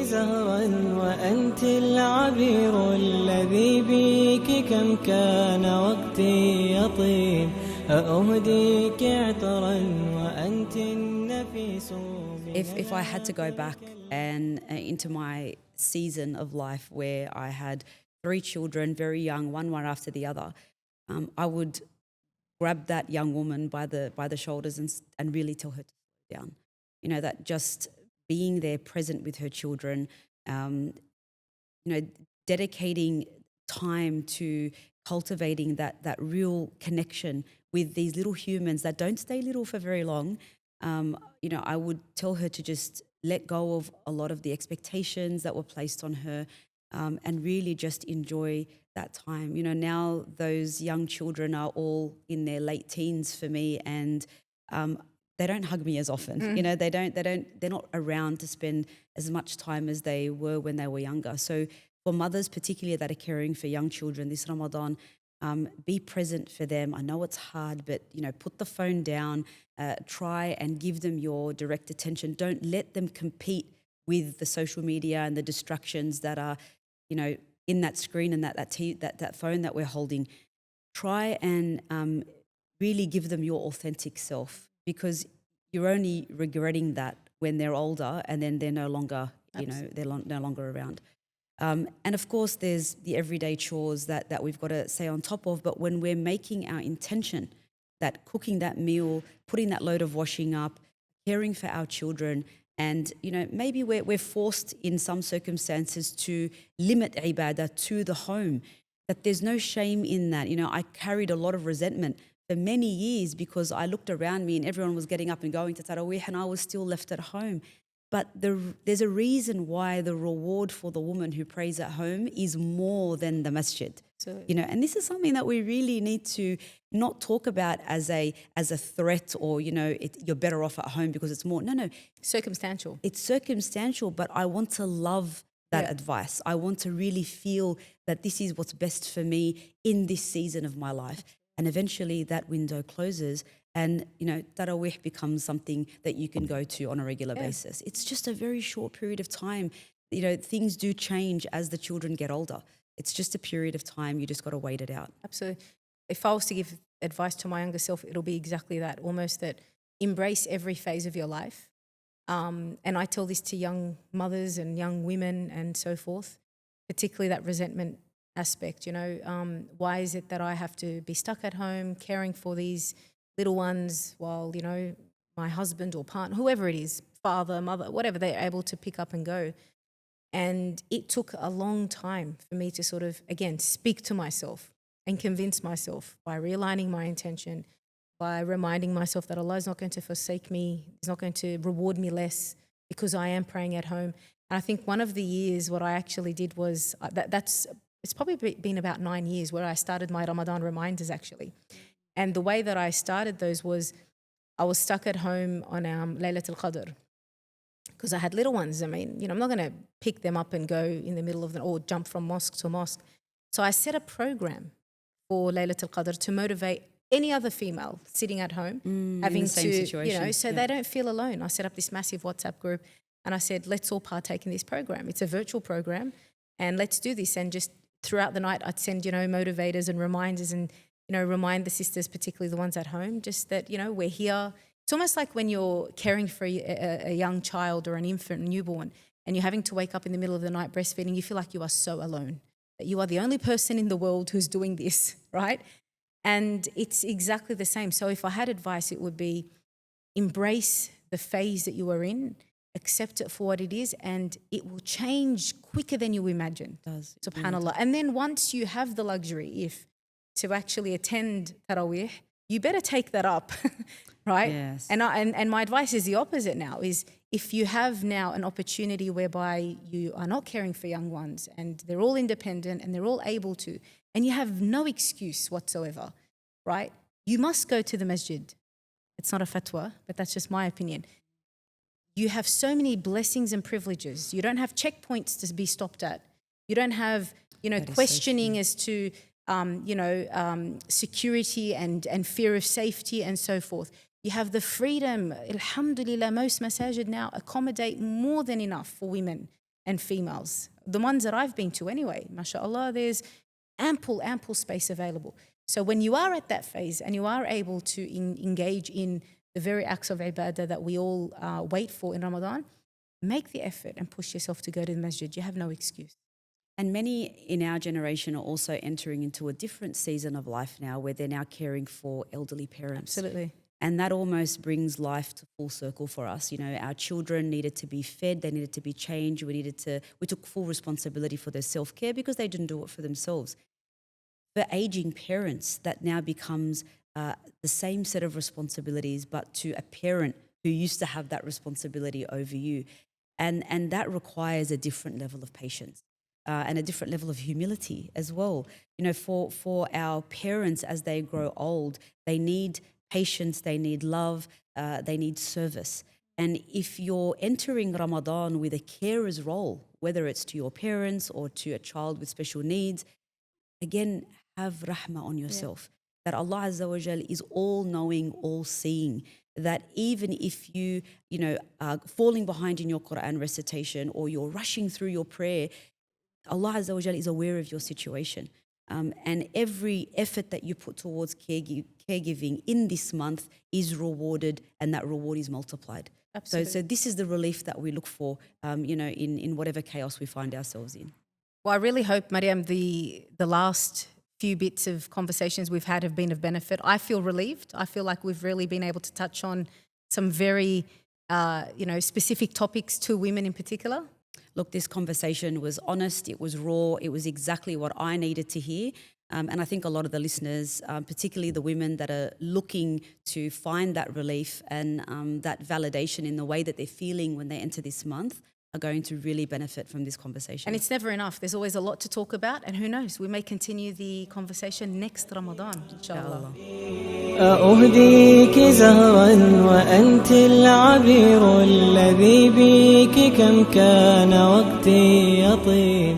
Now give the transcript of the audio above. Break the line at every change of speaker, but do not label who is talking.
زهرا وأنت العبير الذي بك كم كان وقتي يطيب أهديك عطرا وأنت النفيس.
If I had to go back and into my season of life where I had 3 children, very young, one right after the other, I would grab that young woman by the shoulders and really tell her to slow down. You know, that just being there, present with her children, dedicating time to cultivating that real connection with these little humans that don't stay little for very long. I would tell her to just let go of a lot of the expectations that were placed on her, and really just enjoy that time. Now those young children are all in their late teens for me, and they don't hug me as often. They're not around to spend as much time as they were when they were younger. So for mothers particularly that are caring for young children this Ramadan, be present for them. I know it's hard, but put the phone down, try and give them your direct attention. Don't let them compete with the social media and the distractions that are, in that screen and that phone that we're holding. Try and really give them your authentic self, because you're only regretting that when they're older and then they're no longer, no longer around. And of course, there's the everyday chores that we've got to stay on top of. But when we're making our intention that cooking that meal, putting that load of washing up, caring for our children, and maybe we're forced in some circumstances to limit ibadah to the home, that there's no shame in that. I carried a lot of resentment for many years because I looked around me and everyone was getting up and going to Tarawih and I was still left at home. But there's a reason why the reward for the woman who prays at home is more than the masjid. So, and this is something that we really need to not talk about as a threat or, you're better off at home because it's more. No.
Circumstantial.
It's circumstantial, but I want to love that advice. I want to really feel that this is what's best for me in this season of my life. And eventually that window closes and, Tarawih becomes something that you can go to on a regular basis. It's just a very short period of time. Things do change as the children get older. It's just a period of time. You just got to wait it out.
Absolutely. If I was to give advice to my younger self, it'll be exactly that, almost that embrace every phase of your life. And I tell this to young mothers and young women and so forth, particularly that resentment aspect. Why is it that I have to be stuck at home caring for these little ones while, my husband or partner, whoever it is, father, mother, whatever, they're able to pick up and go. And it took a long time for me to sort of, again, speak to myself and convince myself by realigning my intention, by reminding myself that Allah is not going to forsake me, He's not going to reward me less because I am praying at home. And I think one of the years what I actually did was, it's probably been about 9 years where I started my Ramadan reminders actually. And the way that I started those was I was stuck at home on Laylatul Qadr because I had little ones. I mean, I'm not going to pick them up and go in the middle of or jump from mosque to mosque. So I set a program for Laylatul Qadr to motivate any other female sitting at home having
in the same situation.
So they don't feel alone. I set up this massive WhatsApp group and I said, let's all partake in this program. It's a virtual program and let's do this. And just throughout the night, I'd send, motivators and reminders and, remind the sisters, particularly the ones at home, just that, we're here. It's almost like when you're caring for a young child or an infant, newborn, and you're having to wake up in the middle of the night breastfeeding, you feel like you are so alone, that you are the only person in the world who's doing this, right? And it's exactly the same. So if I had advice, it would be embrace the phase that you are in, accept it for what it is, and it will change quicker than you imagine.
It does.
SubhanAllah. And then once you have the luxury, to actually attend Tarawih, you better take that up, right?
Yes.
And my advice is the opposite now, is if you have now an opportunity whereby you are not caring for young ones and they're all independent and they're all able to, and you have no excuse whatsoever, right? You must go to the masjid. It's not a fatwa, but that's just my opinion. You have so many blessings and privileges. You don't have checkpoints to be stopped at. You don't have, questioning as to, security and fear of safety and so forth. You have the freedom. Alhamdulillah, most masajid now accommodate more than enough for women and females. The ones that I've been to anyway, mashallah, there's ample space available. So when you are at that phase and you are able to engage in the very acts of ibadah that we all wait for in Ramadan, make the effort and push yourself to go to the masjid. You have no excuse.
And many in our generation are also entering into a different season of life now where they're now caring for elderly parents.
Absolutely.
And that almost brings life to full circle for us. You know, our children needed to be fed, they needed to be changed, we took full responsibility for their self-care because they didn't do it for themselves. For aging parents, that now becomes the same set of responsibilities, but to a parent who used to have that responsibility over you. And that requires a different level of patience and a different level of humility as well. You know, for our parents as they grow old, they need patience, they need love, they need service. And if you're entering Ramadan with a carer's role, whether it's to your parents or to a child with special needs, again, have rahmah on yourself. Yeah. That Allah Azza wa Jal is all-knowing, all-seeing. That even if you are falling behind in your Quran recitation or you're rushing through your prayer, Allah Azza wa Jal is aware of your situation. And every effort that you put towards caregiving in this month is rewarded, and that reward is multiplied. Absolutely. So this is the relief that we look for, in whatever chaos we find ourselves in.
Well, I really hope, Mariam, the last few bits of conversations we've had have been of benefit. I feel relieved. I feel like we've really been able to touch on some very, specific topics to women in particular.
Look, this conversation was honest, it was raw, it was exactly what I needed to hear. And I think a lot of the listeners, particularly the women that are looking to find that relief and that validation in the way that they're feeling when they enter this month, are going to really benefit from this conversation.
And it's never enough. There's always a lot to talk about, and who knows, we may continue the conversation next Ramadan, inshallah.
أهديك زهرا وأنت العبير الذي بك كم كان وقتي يطيب